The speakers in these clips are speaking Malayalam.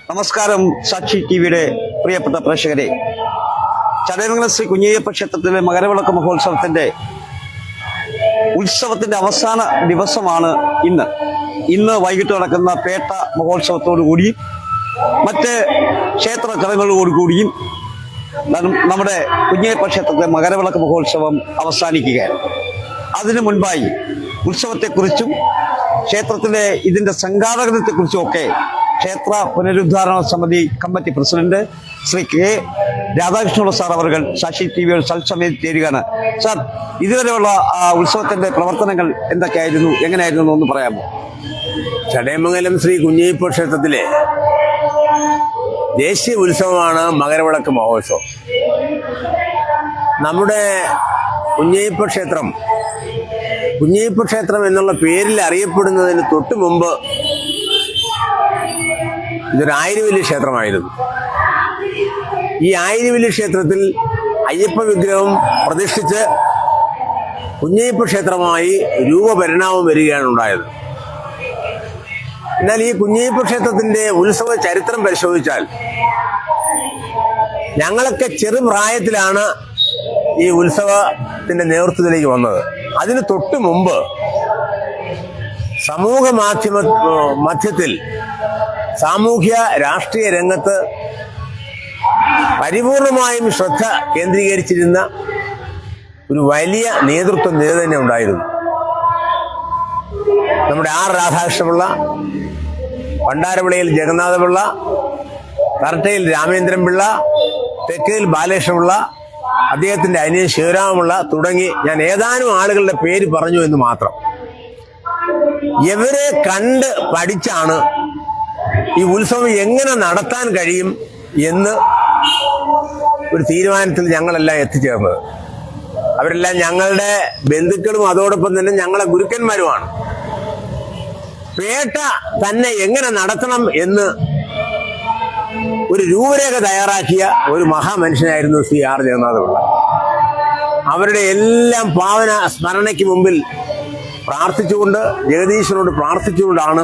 നമസ്കാരം. സാക്ഷി ടിവിയുടെ പ്രിയപ്പെട്ട പ്രേക്ഷകരെ, ചടയമംഗലം ശ്രീ കുഞ്ഞയ്യപ്പ ക്ഷേത്രത്തിലെ മകരവിളക്ക് മഹോത്സവത്തിന്റെ അവസാന ദിവസമാണ് ഇന്ന് വൈകിട്ട് നടക്കുന്ന പേട്ട മഹോത്സവത്തോടുകൂടി മറ്റ് ക്ഷേത്ര ചടങ്ങുകളോടുകൂടിയും നമ്മുടെ കുഞ്ഞയ്യപ്പ ക്ഷേത്രത്തിലെ മകരവിളക്ക് മഹോത്സവം അവസാനിക്കുകയാണ്. അതിനു മുൻപായി ഉത്സവത്തെക്കുറിച്ചും ക്ഷേത്രത്തിലെ ഇതിന്റെ സംഘാടകത്തെക്കുറിച്ചും ഒക്കെ ക്ഷേത്ര പുനരുദ്ധാരണ സമിതി committee president Shri K Radhakrishna sir അവർ സാക്ഷി ടിവിയുടെ തത്സമയത്ത് ചേരുകയാണ്. സാർ, ഇതുവരെയുള്ള ഉത്സവത്തിന്റെ പ്രവർത്തനങ്ങൾ എന്തൊക്കെയായിരുന്നു, എങ്ങനെയായിരുന്നു എന്ന് പറയാമോ? ചടയമംഗലം ശ്രീ കുഞ്ഞയ്യപ്പ ക്ഷേത്രത്തിലെ ദേശീയ ഉത്സവമാണ് മകരവിളക്ക് മഹോത്സവം. നമ്മുടെ കുഞ്ഞയ്യപ്പ ക്ഷേത്രം എന്നുള്ള പേരിൽ അറിയപ്പെടുന്നതിന് തൊട്ടു മുമ്പ് ഇതൊരു ആയിരവല്ലി ക്ഷേത്രമായിരുന്നു. ഈ ആയിരവല്ലി ക്ഷേത്രത്തിൽ അയ്യപ്പ വിഗ്രഹം പ്രതിഷ്ഠിച്ച് കുഞ്ഞയ്യപ്പ ക്ഷേത്രമായി രൂപപരിണാമം വരികയാണ് ഉണ്ടായത്. എന്നാൽ ഈ കുഞ്ഞയ്യപ്പ ക്ഷേത്രത്തിന്റെ ഉത്സവ ചരിത്രം പരിശോധിച്ചാൽ ഞങ്ങളൊക്കെ ചെറുപ്രായത്തിലാണ് ഈ ഉത്സവത്തിന്റെ നേതൃത്വത്തിലേക്ക് വന്നത്. അതിന് തൊട്ടു മുമ്പ് സമൂഹ മധ്യത്തിൽ സാമൂഹ്യ രാഷ്ട്രീയ രംഗത്ത് പരിപൂർണമായും ശ്രദ്ധ കേന്ദ്രീകരിച്ചിരുന്ന ഒരു വലിയ നേതൃത്വ നിര തന്നെ ഉണ്ടായിരുന്നു. നമ്മുടെ ആർ രാധാകൃഷ്ണപിള്ള, പണ്ടാരവിളയിൽ ജഗന്നാഥപിള്ള, കർട്ടയിൽ രാമേന്ദ്രൻപിള്ള, തെക്കയിൽ ബാലകൃഷ്ണപിള്ള, അദ്ദേഹത്തിന്റെ അനിയൻ ശിവരാമപിള്ള തുടങ്ങി ഞാൻ ഏതാനും ആളുകളുടെ പേര് പറഞ്ഞു എന്ന് മാത്രം. ഇവരെ കണ്ട് പഠിച്ചാണ് ഈ ഉത്സവം എങ്ങനെ നടത്താൻ കഴിയും എന്ന് ഒരു തീരുമാനത്തിൽ ഞങ്ങളെല്ലാം എത്തിച്ചേർന്നത്. അവരെല്ലാം ഞങ്ങളുടെ ബന്ധുക്കളും അതോടൊപ്പം തന്നെ ഞങ്ങളെ ഗുരുക്കന്മാരുമാണ്. പേട്ട തന്നെ എങ്ങനെ നടത്തണം എന്ന് ഒരു രൂപരേഖ തയ്യാറാക്കിയ ഒരു മഹാമനുഷ്യനായിരുന്നു ശ്രീ ആർ ജഗന്നാഥപിള്ള. അവരുടെ എല്ലാം പാവന സ്മരണയ്ക്ക് മുമ്പിൽ പ്രാർത്ഥിച്ചുകൊണ്ട്, ജഗദീശ്വരനോട് പ്രാർത്ഥിച്ചുകൊണ്ടാണ്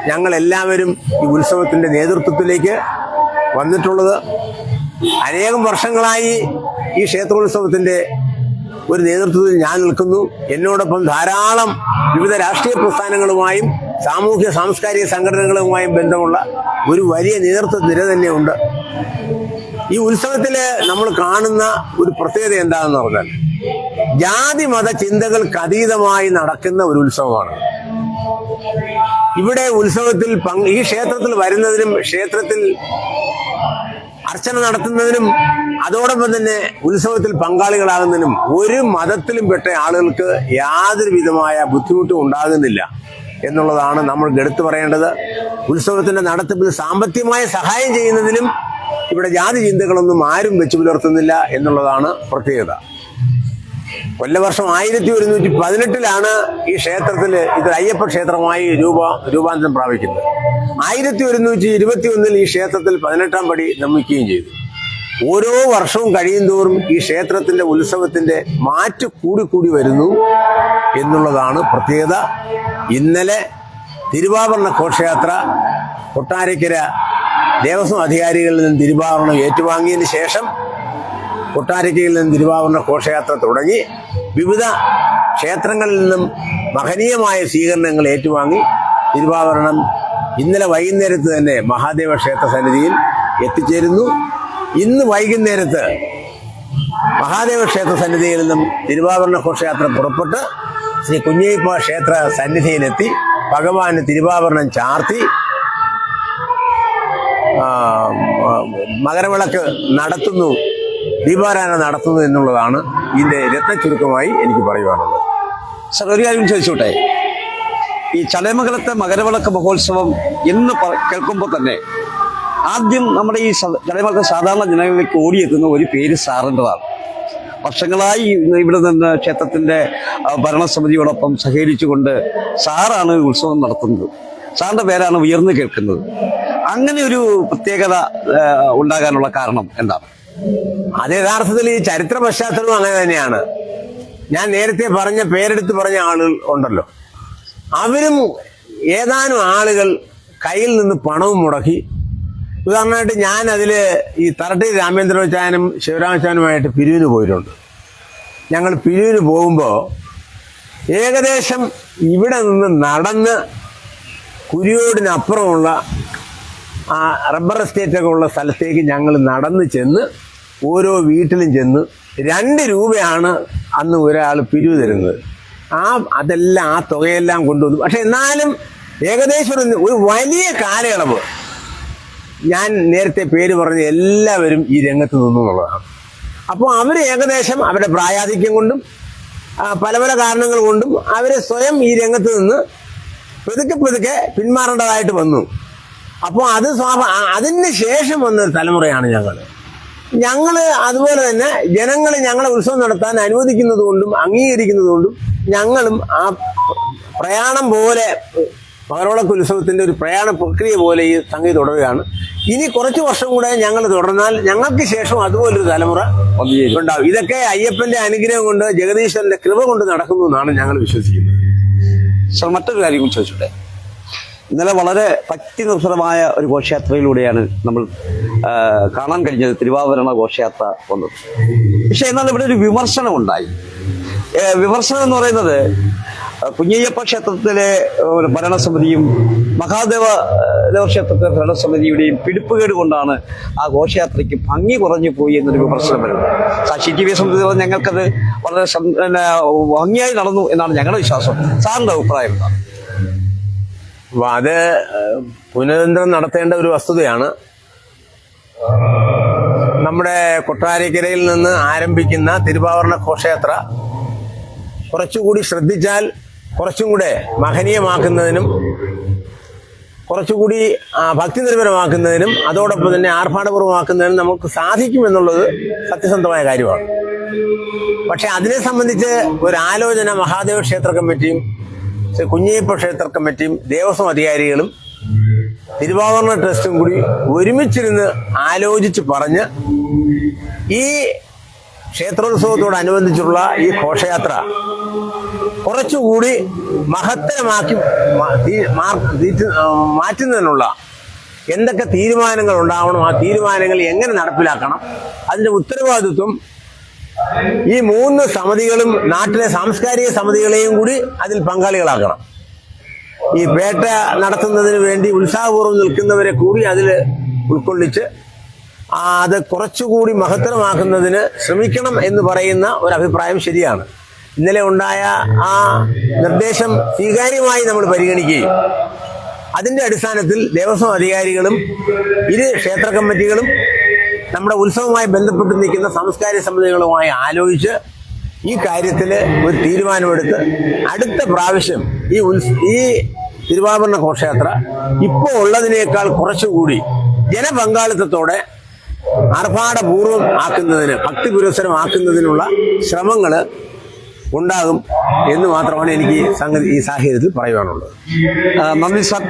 ഞങ്ങൾ എല്ലാവരും ഈ ഉത്സവത്തിന്റെ നേതൃത്വത്തിലേക്ക് വന്നിട്ടുള്ളത്. അനേകം വർഷങ്ങളായി ഈ ക്ഷേത്രോത്സവത്തിന്റെ ഒരു നേതൃത്വത്തിൽ ഞാൻ നിൽക്കുന്നു. എന്നോടൊപ്പം ധാരാളം വിവിധ രാഷ്ട്രീയ പ്രസ്ഥാനങ്ങളുമായും സാമൂഹ്യ സാംസ്കാരിക സംഘടനകളുമായും ബന്ധമുള്ള ഒരു വലിയ നേതൃത്വ നിര തന്നെയുണ്ട്. ഈ ഉത്സവത്തില് നമ്മൾ കാണുന്ന ഒരു പ്രത്യേകത എന്താണെന്ന് പറഞ്ഞാൽ ജാതി മത ചിന്തകൾക്ക് അതീതമായി നടക്കുന്ന ഒരു ഉത്സവമാണ്. ഇവിടെ ഉത്സവത്തിൽ ഈ ക്ഷേത്രത്തിൽ വരുന്നതിനും ക്ഷേത്രത്തിൽ അർച്ചന നടത്തുന്നതിനും അതോടൊപ്പം തന്നെ ഉത്സവത്തിൽ പങ്കാളികളാകുന്നതിനും ഒരു മതത്തിലും പെട്ട ആളുകൾക്ക് യാതൊരു വിധമായ ബുദ്ധിമുട്ടും ഉണ്ടാകുന്നില്ല എന്നുള്ളതാണ് നമ്മൾ എടുത്തു പറയേണ്ടത്. ഉത്സവത്തിന്റെ നടത്തിപ്പിൽ സാമ്പത്തികമായ സഹായം ചെയ്യുന്നതിനും ഇവിടെ ജാതി ചിന്തകളൊന്നും ആരും വെച്ചു പുലർത്തുന്നില്ല എന്നുള്ളതാണ് പ്രത്യേകത. കൊല്ലവർഷം 1118 ഈ ക്ഷേത്രത്തില് ഇത് അയ്യപ്പ ക്ഷേത്രമായി രൂപാന്തരം പ്രാപിക്കുന്നത്. 1121 ഈ ക്ഷേത്രത്തിൽ 18-ാം പടി നിർമ്മിക്കുകയും ചെയ്തു. ഓരോ വർഷവും കഴിയുന്തോറും ഈ ക്ഷേത്രത്തിന്റെ ഉത്സവത്തിന്റെ മാറ്റ് കൂടി വരുന്നു എന്നുള്ളതാണ് പ്രത്യേകത. ഇന്നലെ തിരുവാഭരണ ഘോഷയാത്ര കൊട്ടാരക്കര ദേവസ്വം അധികാരികളിൽ നിന്ന് തിരുവാഭരണം ഏറ്റുവാങ്ങിയതിന് ശേഷം കൊട്ടാരക്കരയിൽ നിന്ന് തിരുവാഭരണ ഘോഷയാത്ര തുടങ്ങി വിവിധ ക്ഷേത്രങ്ങളിൽ നിന്നും മഹനീയമായ സ്വീകരണങ്ങൾ ഏറ്റുവാങ്ങി തിരുവാഭരണം ഇന്നലെ വൈകുന്നേരത്ത് തന്നെ മഹാദേവ ക്ഷേത്ര സന്നിധിയിൽ എത്തിച്ചേരുന്നു. ഇന്ന് വൈകുന്നേരത്ത് മഹാദേവ ക്ഷേത്ര സന്നിധിയിൽ നിന്നും തിരുവാഭരണ ഘോഷയാത്ര പുറപ്പെട്ട് ശ്രീ കുഞ്ഞയ്യപ്പ ക്ഷേത്ര സന്നിധിയിലെത്തി ഭഗവാന് തിരുവാഭരണം ചാർത്തി മകരവിളക്ക് നടത്തുന്നു, ദീപാരാധന നടത്തുന്നു എന്നുള്ളതാണ് ഇതിന്റെ രത്നച്ചുരുക്കമായി എനിക്ക് പറയുവാനുള്ളത്. സർ, ഒരു കാര്യം ചോദിച്ചോട്ടെ. ഈ ചടയമംഗലത്തെ മകരവിളക്ക് മഹോത്സവം എന്ന് കേൾക്കുമ്പോൾ തന്നെ ആദ്യം നമ്മുടെ ഈ ചടയമംഗലത്തെ സാധാരണ ജനങ്ങളിലേക്ക് ഓടിയെത്തുന്ന ഒരു പേര് സാറിൻ്റെതാണ്. വർഷങ്ങളായി ഇവിടെ നിന്ന് ക്ഷേത്രത്തിന്റെ ഭരണസമിതിയോടൊപ്പം സഹകരിച്ചുകൊണ്ട് സാറാണ് ഉത്സവം നടത്തുന്നത്. സാറിന്റെ പേരാണ് ഉയർന്നു കേൾക്കുന്നത്. അങ്ങനെ ഒരു പ്രത്യേകത ഉണ്ടാകാനുള്ള കാരണം എന്താണ്? അത് യഥാർത്ഥത്തിൽ ഈ ചരിത്ര പശ്ചാത്തലവും അങ്ങനെ തന്നെയാണ്. ഞാൻ നേരത്തെ പേരെടുത്ത് പറഞ്ഞ ആളുകൾ ഉണ്ടല്ലോ, അവരും ഏതാനും ആളുകൾ കയ്യിൽ നിന്ന് പണവും മുടക്കി. ഉദാഹരണമായിട്ട് ഞാൻ അതിൽ ഈ തറട്ടി രാമേന്ദ്രവച്ചാനും ശിവരാമച്ചാനുമായിട്ട് പിരിവിന് പോയിട്ടുണ്ട്. ഞങ്ങൾ പിരിവിന് പോകുമ്പോൾ ഏകദേശം ഇവിടെ നിന്ന് നടന്ന് കുരിയോടിനപ്പുറമുള്ള ആ റബ്ബർ എസ്റ്റേറ്റൊക്കെ ഉള്ള സ്ഥലത്തേക്ക് ഞങ്ങൾ നടന്ന് ചെന്ന് ഓരോ വീട്ടിലും ചെന്ന് 2 രൂപയാണ് അന്ന് ഒരാൾ പിരിവ് തരുന്നത്. അതെല്ലാം ആ തുകയെല്ലാം കൊണ്ടുവന്നു. പക്ഷെ എന്നാലും ഏകദേശം ഒരു വലിയ കാലയളവ് ഞാൻ നേരത്തെ പേര് പറഞ്ഞ എല്ലാവരും ഈ രംഗത്ത് നിന്നു എന്നുള്ളതാണ്. അപ്പോൾ അവർ ഏകദേശം അവരുടെ പ്രായാധിക്യം കൊണ്ടും പല പല കാരണങ്ങൾ കൊണ്ടും അവർ സ്വയം ഈ രംഗത്ത് നിന്ന് പതുക്കെ പിന്മാറേണ്ടതായിട്ട് വന്നു. അപ്പോൾ അതിന് ശേഷം വന്നൊരു തലമുറയാണ് ഞങ്ങൾ അതുപോലെ തന്നെ ജനങ്ങൾ ഞങ്ങളെ ഉത്സവം നടത്താൻ അനുവദിക്കുന്നത് കൊണ്ടും അംഗീകരിക്കുന്നത് കൊണ്ടും ഞങ്ങളും ആ പ്രയാണം പോലെ മകരവിളക്ക് ഉത്സവത്തിന്റെ ഒരു പ്രയാണ പ്രക്രിയ പോലെ ഈ സംഗതി തുടരുകയാണ്. ഇനി കുറച്ച് വർഷം കൂടെ ഞങ്ങൾ തുടർന്നാൽ ഞങ്ങൾക്ക് ശേഷം അതുപോലൊരു തലമുറ ഉണ്ടാവും. ഇതൊക്കെ അയ്യപ്പന്റെ അനുഗ്രഹം കൊണ്ട് ജഗദീശ്വരന്റെ കൃപ കൊണ്ട് നടക്കുന്നു എന്നാണ് ഞങ്ങൾ വിശ്വസിക്കുന്നത്. സർ, മറ്റൊരു കാര്യം കൂടി ചോദിച്ചോട്ടെ. ഇന്നലെ വളരെ ഭക്തിനിർഭരമായ ഒരു ഘോഷയാത്രയിലൂടെയാണ് നമ്മൾ കാണാൻ കഴിഞ്ഞത്, തിരുവാഭരണ ഘോഷയാത്ര വന്നത്. പക്ഷെ എന്നാൽ ഇവിടെ ഒരു വിമർശനം ഉണ്ടായി. വിമർശനം എന്ന് പറയുന്നത് കുഞ്ഞയ്യപ്പ ക്ഷേത്രത്തിലെ ഭരണസമിതിയും മഹാദേവ ക്ഷേത്രത്തിലെ ഭരണസമിതിയുടെയും പിടിപ്പുകേട് കൊണ്ടാണ് ആ ഘോഷയാത്രയ്ക്ക് ഭംഗി കുറഞ്ഞു പോയി എന്നൊരു വിമർശനം വരുന്നത്. സാക്ഷി ടി വിയെ സംബന്ധിച്ചിടത്തോളം ഞങ്ങൾക്കത് വളരെ ഭംഗിയായി നടന്നു എന്നാണ് ഞങ്ങളുടെ വിശ്വാസം. സാറിന്റെ അഭിപ്രായം എന്താണ്? അത് പുനരന്തരം നടത്തേണ്ട ഒരു വസ്തുതയാണ്. നമ്മുടെ കൊട്ടാരക്കരയിൽ നിന്ന് ആരംഭിക്കുന്ന തിരുവാഭരണ ഘോഷയാത്ര കുറച്ചുകൂടി ശ്രദ്ധിച്ചാൽ കുറച്ചും കൂടെ മഹനീയമാക്കുന്നതിനും കുറച്ചുകൂടി ഭക്തി നിർഭരമാക്കുന്നതിനും അതോടൊപ്പം തന്നെ ആർഭാടപൂർവ്വമാക്കുന്നതിനും നമുക്ക് സാധിക്കുമെന്നുള്ളത് സത്യസന്ധമായ കാര്യമാണ്. പക്ഷെ അതിനെ സംബന്ധിച്ച് ഒരാലോചന മഹാദേവ ക്ഷേത്ര കമ്മിറ്റിയും കുഞ്ഞയ്യപ്പ ക്ഷേത്ര കമ്മിറ്റിയും ദേവസ്വം അധികാരികളും തിരുവാഭരണ ട്രസ്റ്റും കൂടി ഒരുമിച്ചിരുന്ന് ആലോചിച്ച് പറഞ്ഞ് ഈ ക്ഷേത്രോത്സവത്തോടനുബന്ധിച്ചുള്ള ഈ ഘോഷയാത്ര കുറച്ചുകൂടി മഹത്തരമാക്കി മാറ്റുന്നതിനുള്ള എന്തൊക്കെ തീരുമാനങ്ങൾ ഉണ്ടാവണം, ആ തീരുമാനങ്ങൾ എങ്ങനെ നടപ്പിലാക്കണം, അതിന്റെ ഉത്തരവാദിത്വം ഈ 3 സമിതികളും നാട്ടിലെ സാംസ്കാരിക സമിതികളെയും കൂടി അതിൽ പങ്കാളികളാക്കണം. ഈ വേട്ട നടത്തുന്നതിന് വേണ്ടി ഉത്സാഹപൂർവ്വം നിൽക്കുന്നവരെ കൂടി അതിൽ ഉൾക്കൊള്ളിച്ച് അത് കുറച്ചുകൂടി മഹത്തരമാക്കുന്നതിന് ശ്രമിക്കണം എന്ന് പറയുന്ന ഒരു അഭിപ്രായം ശരിയാണ്. ഇന്നലെ ഉണ്ടായ ആ നിർദ്ദേശം സ്വീകാര്യമായി നമ്മൾ പരിഗണിക്കുകയും അതിന്റെ അടിസ്ഥാനത്തിൽ ദേവസ്വം അധികാരികളും ക്ഷേത്ര കമ്മിറ്റികളും നമ്മുടെ ഉത്സവവുമായി ബന്ധപ്പെട്ട് നിൽക്കുന്ന സാംസ്കാരിക സമിതികളുമായി ആലോചിച്ച് ഈ കാര്യത്തിൽ ഒരു തീരുമാനമെടുത്ത് അടുത്ത പ്രാവശ്യം ഈ തിരുവാഭരണ ഘോഷയാത്ര ഇപ്പോൾ ഉള്ളതിനേക്കാൾ കുറച്ചുകൂടി ജനപങ്കാളിത്തത്തോടെ ആർഭാടപൂർവ്വം ആക്കുന്നതിന്, ഭക്തി പുരസ്സരമാക്കുന്നതിനുള്ള ശ്രമങ്ങൾ ഉണ്ടാകും എന്ന് മാത്രമാണ് എനിക്ക് ഈ സാഹചര്യത്തിൽ പറയുവാനുള്ളത്. നന്ദി സാർ.